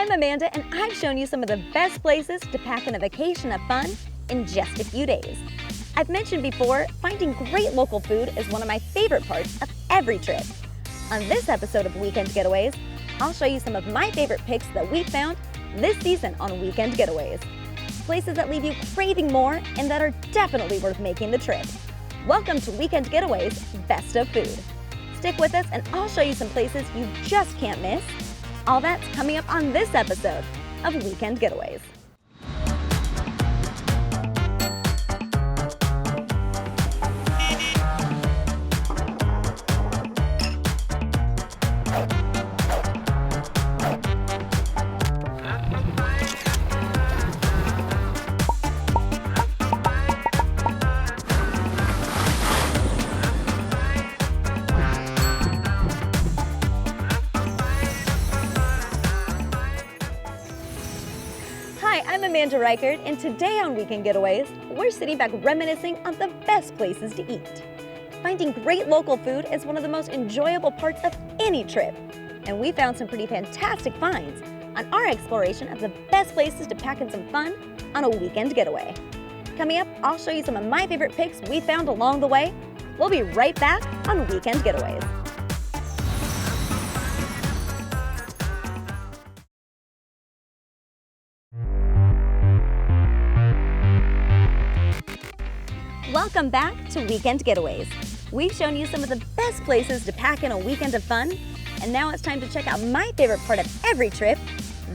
I'm Amanda, and I've shown you some of the best places to pack in a vacation of fun in just a few days. I've mentioned before, finding great local food is one of my favorite parts of every trip. On this episode of Weekend Getaways, I'll show you some of my favorite picks that we found this season on Weekend Getaways. Places that leave you craving more and that are definitely worth making the trip. Welcome to Weekend Getaways Best of Food. Stick with us and I'll show you some places you just can't miss. All that's coming up on this episode of Weekend Getaways. Hi, I'm Amanda Reichert, and today on Weekend Getaways, we're sitting back reminiscing on the best places to eat. Finding great local food is one of the most enjoyable parts of any trip, and we found some pretty fantastic finds on our exploration of the best places to pack in some fun on a weekend getaway. Coming up, I'll show you some of my favorite picks we found along the way. We'll be right back on Weekend Getaways. Welcome back to Weekend Getaways. We've shown you some of the best places to pack in a weekend of fun, and now it's time to check out my favorite part of every trip,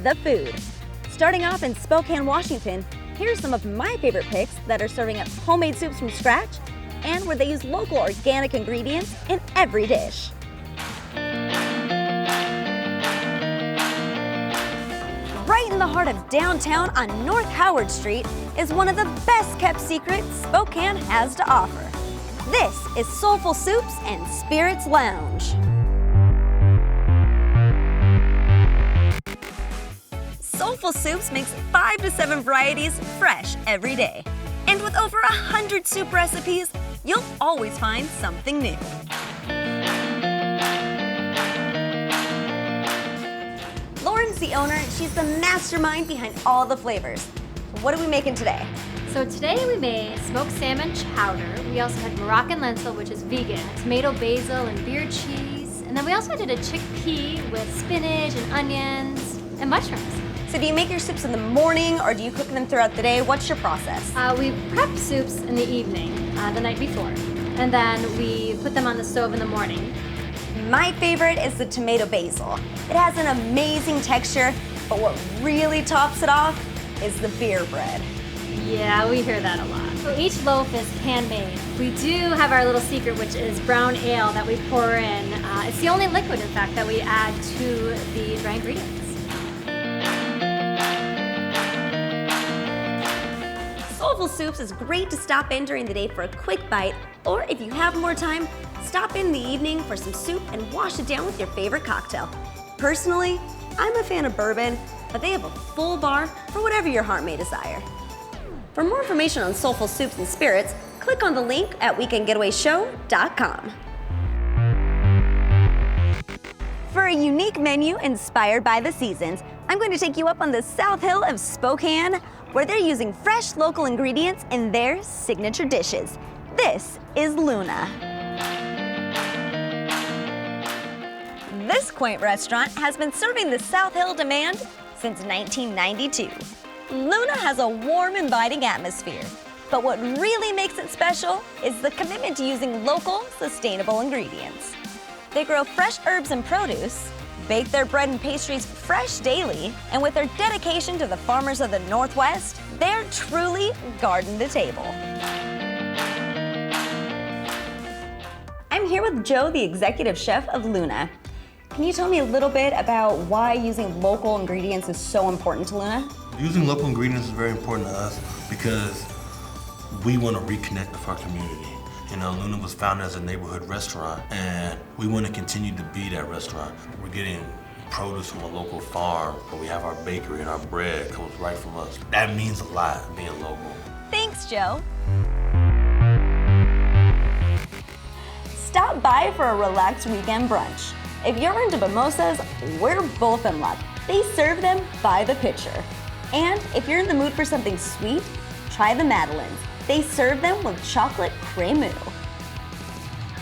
the food. Starting off in Spokane, Washington, here's some of my favorite picks that are serving up homemade soups from scratch and where they use local organic ingredients in every dish. Right in the heart of downtown on North Howard Street is one of the best kept secrets Spokane has to offer. This is Soulful Soups and Spirits Lounge. Soulful Soups makes 5 to 7 varieties fresh every day. And with over 100 soup recipes, you'll always find something new. Lauren's the owner, and she's the mastermind behind all the flavors. What are we making today? So today we made smoked salmon chowder. We also had Moroccan lentil, which is vegan, tomato basil and beer cheese. And then we also did a chickpea with spinach and onions and mushrooms. So do you make your soups in the morning or do you cook them throughout the day? What's your process? We prep soups in the evening, the night before. And then we put them on the stove in the morning. My favorite is the tomato basil. It has an amazing texture, but what really tops it off is the beer bread. Yeah, we hear that a lot. So each loaf is handmade. We do have our little secret, which is brown ale that we pour in. It's the only liquid, in fact, that we add to the dry ingredients. Soulful Soups is great to stop in during the day for a quick bite, or if you have more time, stop in the evening for some soup and wash it down with your favorite cocktail. Personally, I'm a fan of bourbon, but they have a full bar for whatever your heart may desire. For more information on Soulful Soups and Spirits, click on the link at weekendgetawayshow.com. For a unique menu inspired by the seasons, I'm going to take you up on the South Hill of Spokane, where they're using fresh local ingredients in their signature dishes. This is Luna. This quaint restaurant has been serving the South Hill demand since 1992. Luna has a warm, inviting atmosphere, but what really makes it special is the commitment to using local, sustainable ingredients. They grow fresh herbs and produce, bake their bread and pastries fresh daily, and with their dedication to the farmers of the Northwest, they're truly garden to table. I'm here with Joe, the executive chef of Luna. Can you tell me a little bit about why using local ingredients is so important to Luna? Using local ingredients is very important to us because we want to reconnect with our community. You know, Luna was founded as a neighborhood restaurant, and we want to continue to be that restaurant. We're getting produce from a local farm, but we have our bakery and our bread comes right from us. That means a lot, being local. Thanks, Joe. Stop by for a relaxed weekend brunch. If you're into mimosas, we're both in luck. They serve them by the pitcher. And if you're in the mood for something sweet, try the Madeleines. They serve them with chocolate crémeux.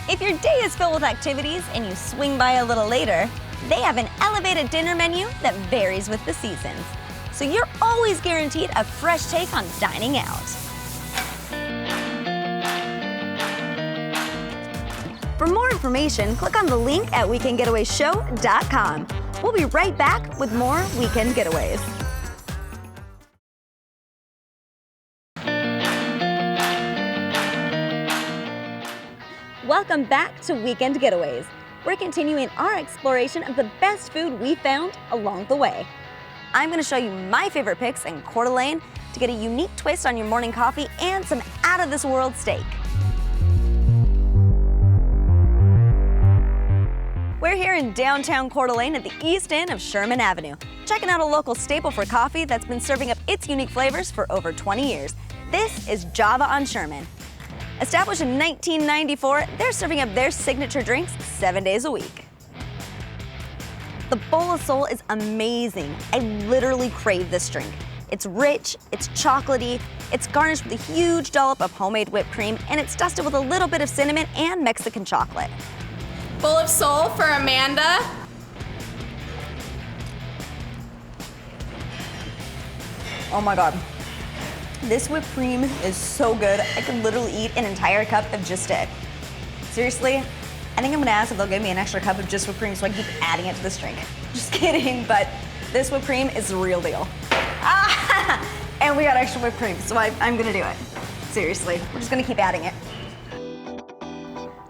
If your day is filled with activities and you swing by a little later, they have an elevated dinner menu that varies with the seasons. So you're always guaranteed a fresh take on dining out. For more information, click on the link at weekendgetawayshow.com. We'll be right back with more Weekend Getaways. Welcome back to Weekend Getaways. We're continuing our exploration of the best food we found along the way. I'm going to show you my favorite picks in Coeur d'Alene to get a unique twist on your morning coffee and some out-of-this-world steak. We're here in downtown Coeur d'Alene at the east end of Sherman Avenue, checking out a local staple for coffee that's been serving up its unique flavors for over 20 years. This is Java on Sherman. Established in 1994, they're serving up their signature drinks 7 days a week. The bowl of Soul is amazing. I literally crave this drink. It's rich, it's chocolatey, it's garnished with a huge dollop of homemade whipped cream, and it's dusted with a little bit of cinnamon and Mexican chocolate. Bowl of Soul for Amanda. Oh my God. This whipped cream is so good. I could literally eat an entire cup of just it. Seriously, I think I'm gonna ask if they'll give me an extra cup of just whipped cream so I can keep adding it to this drink. Just kidding, but this whipped cream is the real deal. Ah, and we got extra whipped cream, so I'm gonna do it. Seriously, we're just gonna keep adding it.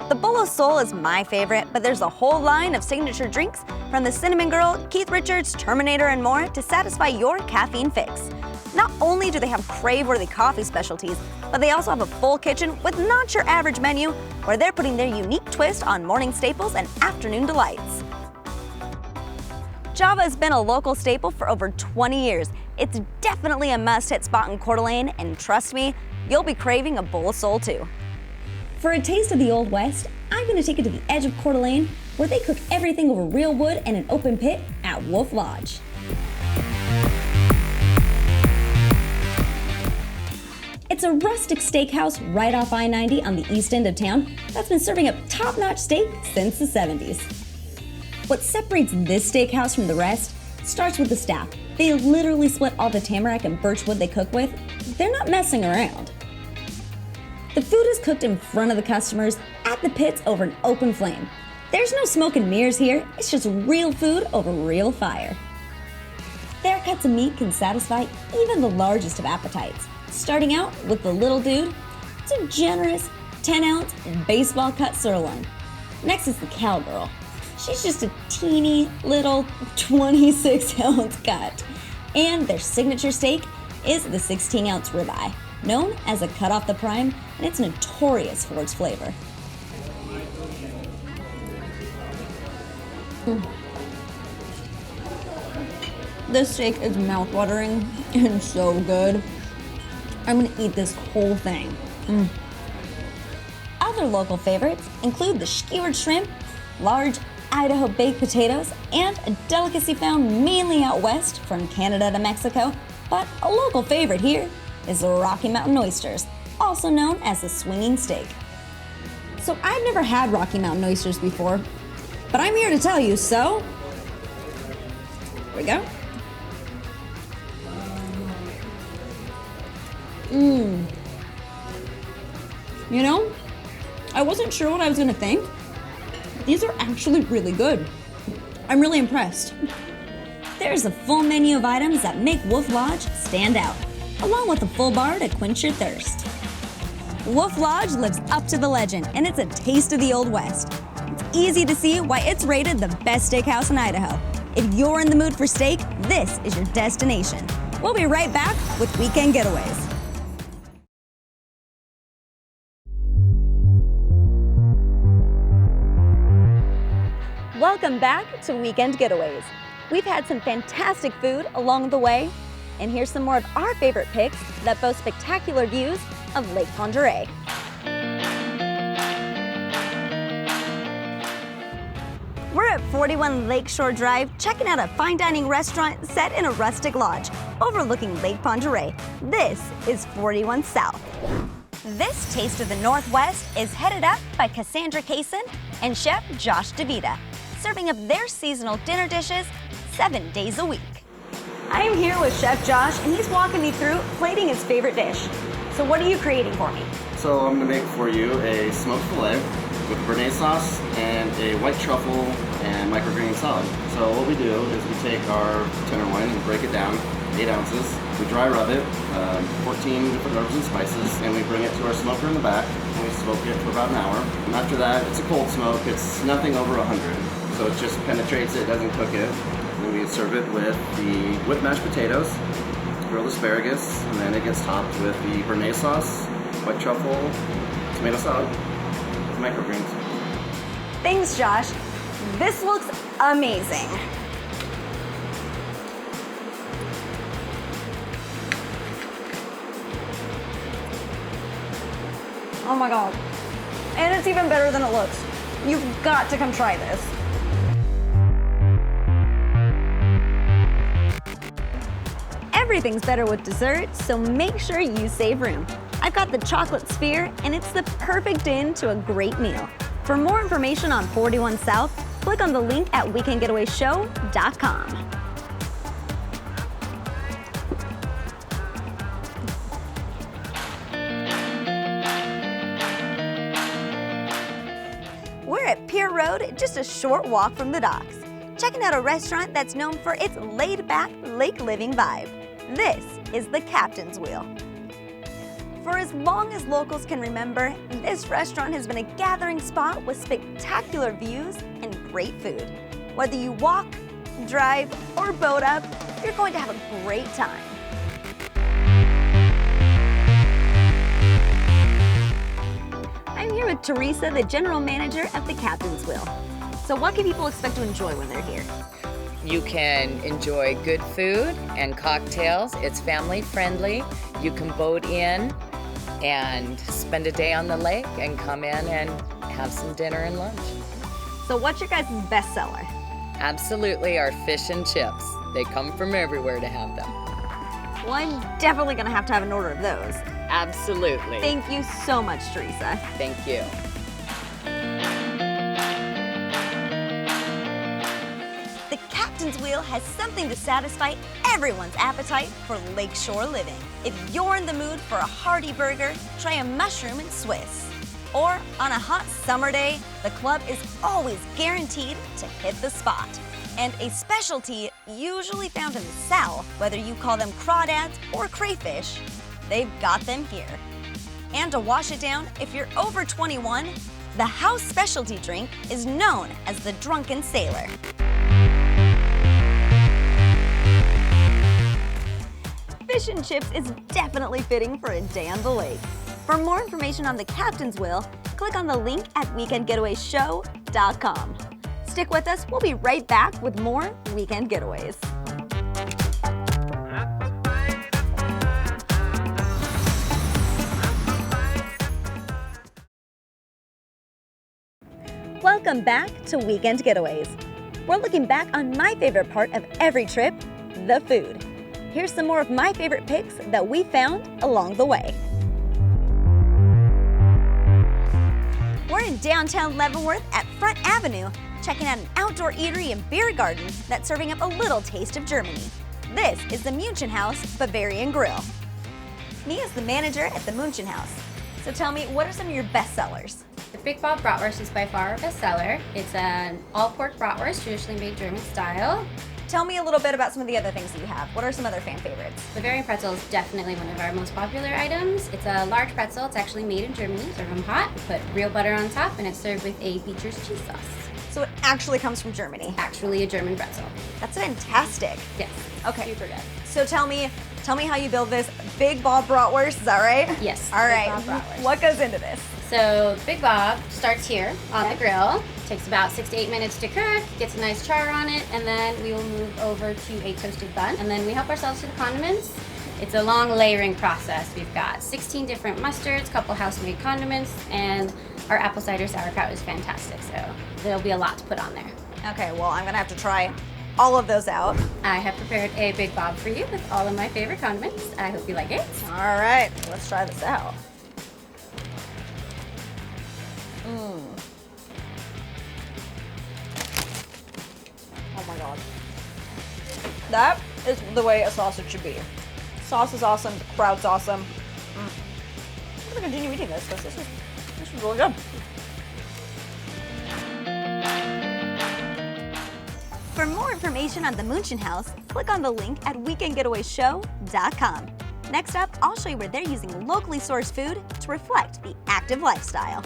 The Bowl of Soul is my favorite, but there's a whole line of signature drinks from the Cinnamon Girl, Keith Richards, Terminator, and more to satisfy your caffeine fix. Not only do they have crave-worthy coffee specialties, but they also have a full kitchen with not your average menu where they're putting their unique twist on morning staples and afternoon delights. Java has been a local staple for over 20 years. It's definitely a must-hit spot in Coeur d'Alene, and trust me, you'll be craving a Bowl of Soul too. For a taste of the Old West, I'm going to take it to the edge of Coeur d'Alene, where they cook everything over real wood and an open pit at Wolf Lodge. It's a rustic steakhouse right off I-90 on the east end of town that's been serving up top-notch steak since the 70s. What separates this steakhouse from the rest starts with the staff. They literally split all the tamarack and birch wood they cook with. They're not messing around. The food is cooked in front of the customers at the pits over an open flame. There's no smoke and mirrors here, it's just real food over real fire. Their cuts of meat can satisfy even the largest of appetites. Starting out with the little dude, it's a generous 10-ounce baseball cut sirloin. Next is the cowgirl. She's just a teeny little 26-ounce cut. And their signature steak is the 16-ounce ribeye, known as a cut off the prime, and it's notorious for its flavor. This steak is mouth-watering and so good. I'm gonna eat this whole thing. Other local favorites include the skewered shrimp, large Idaho baked potatoes, and a delicacy found mainly out west from Canada to Mexico. But a local favorite here is the Rocky Mountain oysters, also known as the swinging steak. So I've never had Rocky Mountain oysters before, but I'm here to tell you, so here we go. You know, I wasn't sure what I was gonna think. These are actually really good. I'm really impressed. There's a full menu of items that make Wolf Lodge stand out, along with a full bar to quench your thirst. Wolf Lodge lives up to the legend, and it's a taste of the Old West. It's easy to see why it's rated the best steakhouse in Idaho. If you're in the mood for steak, this is your destination. We'll be right back with Weekend Getaways. Welcome back to Weekend Getaways. We've had some fantastic food along the way, and here's some more of our favorite picks that boast spectacular views of Lake We're at 41 Lakeshore Drive, checking out a fine dining restaurant set in a rustic lodge overlooking Lake Ponderay. This is 41 South. This taste of the Northwest is headed up by Cassandra Kaysen and Chef Josh DeVita, serving up their seasonal dinner dishes 7 days a week. I am here with Chef Josh, and he's walking me through plating his favorite dish. So what are you creating for me? So I'm going to make for you a smoked filet with béarnaise sauce and a white truffle and microgreen salad. So what we do is we take our tenderloin and break it down, 8 ounces. We dry rub it, 14 different herbs and spices, and we bring it to our smoker in the back, and we smoke it for about an hour. And after that, it's a cold smoke. It's nothing over 100, so it just penetrates it, doesn't cook it. And we serve it with the whipped mashed potatoes, grilled asparagus, and then it gets topped with the béarnaise sauce, white truffle, tomato salad, microgreens. Thanks, Josh. This looks amazing. Oh my God. And it's even better than it looks. You've got to come try this. Everything's better with dessert, so make sure you save room. I've got the chocolate sphere, and it's the perfect end to a great meal. For more information on 41 South, click on the link at weekendgetawayshow.com. We're at Pier Road, just a short walk from the docks, checking out a restaurant that's known for its laid-back, lake-living vibe. This is the Captain's Wheel. For as long as locals can remember, this restaurant has been a gathering spot with spectacular views and great food. Whether you walk, drive, or boat up, you're going to have a great time. I'm here with Teresa, the general manager of the Captain's Wheel. So what can people expect to enjoy when they're here? You can enjoy good food and cocktails. It's family friendly. You can boat in and spend a day on the lake and come in and have some dinner and lunch. So what's your guys' best seller? Absolutely, our fish and chips. They come from everywhere to have them. Well, I'm definitely gonna have to have an order of those. Absolutely. Thank you so much, Teresa. Thank you. The Captain's Wheel has something to satisfy everyone's appetite for lakeshore living. If you're in the mood for a hearty burger, try a mushroom and Swiss. Or on a hot summer day, the club is always guaranteed to hit the spot. And a specialty usually found in the South, whether you call them crawdads or crayfish, they've got them here. And to wash it down, if you're over 21, the Haus specialty drink is known as the Drunken Sailor. Fish and chips is definitely fitting for a day on the lake. For more information on the Captain's Wheel, click on the link at weekendgetawayshow.com. Stick with us, we'll be right back with more Weekend Getaways. Welcome back to Weekend Getaways. We're looking back on my favorite part of every trip, the food. Here's some more of my favorite picks that we found along the way. We're in downtown Leavenworth at Front Avenue, checking out an outdoor eatery and beer garden that's serving up a little taste of Germany. This is the Munchen Haus Bavarian Grill. Mia's the manager at the Munchen Haus. So tell me, what are some of your best sellers? The Big Bob Bratwurst is by far our best seller. It's an all-pork bratwurst, traditionally made German style. Tell me a little bit about some of the other things that you have. What are some other fan favorites? Bavarian pretzel is definitely one of our most popular items. It's a large pretzel. It's actually made in Germany. Serve them hot, put real butter on top, and it's served with a Beecher's cheese sauce. So it actually comes from Germany. Actually a German pretzel. That's fantastic. Yes. Okay. Super good. So tell me how you build this Big Bob Bratwurst, is that right? Yes. All right. Big Bob Bratwurst. What goes into this? So Big Bob starts here on the grill. Takes about 6 to 8 minutes to cook, gets a nice char on it, and then we will move over to a toasted bun. And then we help ourselves to the condiments. It's a long layering process. We've got 16 different mustards, couple house-made condiments, and our apple cider sauerkraut is fantastic. So there'll be a lot to put on there. Okay, well, I'm gonna have to try all of those out. I have prepared a big bob for you with all of my favorite condiments. I hope you like it. All right, let's try this out. Oh my God. That is the way a sausage should be. Sauce is awesome, the crowd's awesome. I'm gonna continue eating this because this is really good. For more information on the Munchen Haus, click on the link at weekendgetawayshow.com. Next up, I'll show you where they're using locally sourced food to reflect the active lifestyle.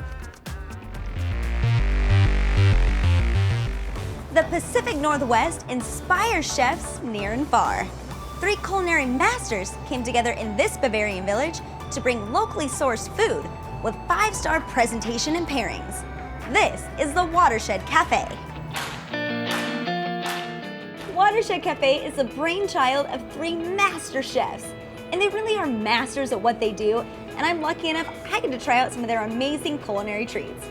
The Pacific Northwest inspires chefs near and far. 3 culinary masters came together in this Bavarian village to bring locally sourced food with 5-star presentation and pairings. This is the Watershed Cafe. Watershed Cafe is the brainchild of 3 master chefs, and they really are masters at what they do, and I'm lucky enough I get to try out some of their amazing culinary treats.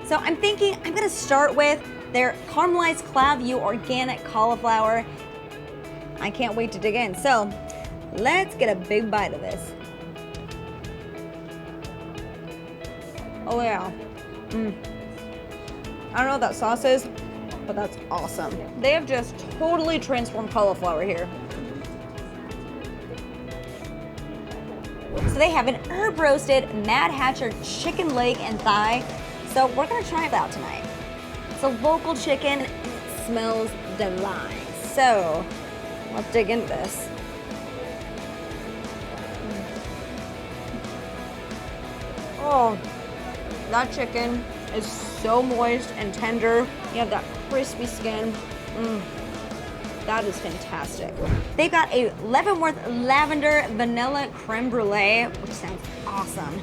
So I'm thinking I'm gonna start with their caramelized Cloudview organic cauliflower. I can't wait to dig in, so let's get a big bite of this. Oh yeah. I don't know what that sauce is, but that's awesome. They have just totally transformed cauliflower here. So they have an herb roasted Mad Hatcher chicken leg and thigh. So we're gonna try it out tonight. It's a local chicken, and it smells divine. So let's dig into this. Oh, that chicken is so moist and tender. You have that crispy skin. That is fantastic. They've got a Leavenworth lavender vanilla creme brulee, which sounds awesome.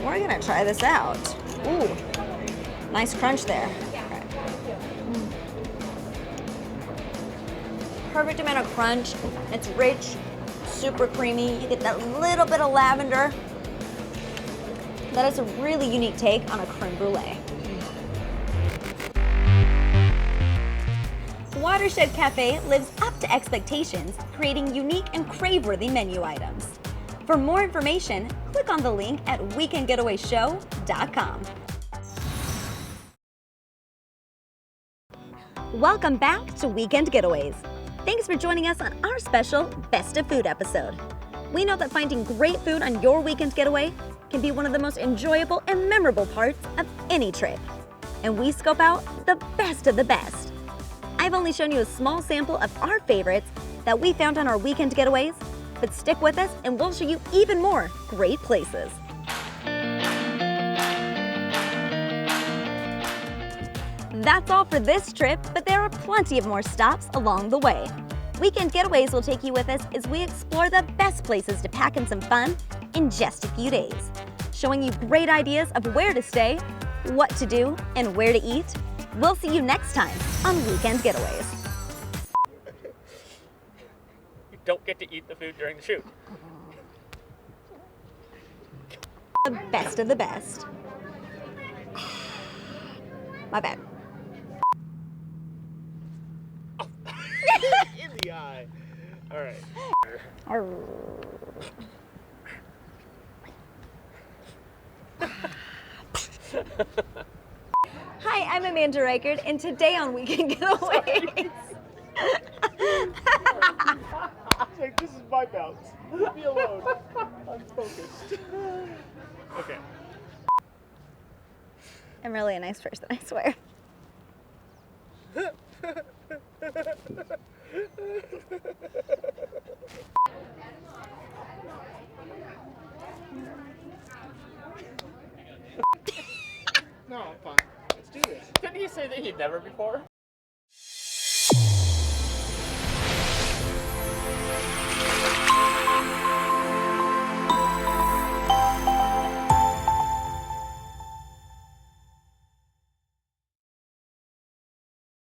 We're gonna try this out. Ooh, nice crunch there. Okay. Perfect amount of crunch. It's rich, super creamy. You get that little bit of lavender. That is a really unique take on a creme brulee. Watershed Cafe lives up to expectations, creating unique and crave-worthy menu items. For more information, click on the link at weekendgetawayshow.com. Welcome back to Weekend Getaways. Thanks for joining us on our special Best of Food episode. We know that finding great food on your weekend getaway can be one of the most enjoyable and memorable parts of any trip. And we scope out the best of the best. I've only shown you a small sample of our favorites that we found on our weekend getaways, but stick with us and we'll show you even more great places. That's all for this trip, but there are plenty of more stops along the way. Weekend Getaways will take you with us as we explore the best places to pack in some fun in just a few days, showing you great ideas of where to stay, what to do, and where to eat. We'll see you next time on Weekend Getaways. You don't get to eat the food during the shoot. The best of the best. My bad. In the eye. All right. Hi, I'm Amanda Reichert, and today on Weekend Getaways. Like, this is my bounce. Leave me alone. I'm focused. Okay. I'm really a nice person, I swear. No, I'm fine. Let's do this. Didn't he say that he'd never before?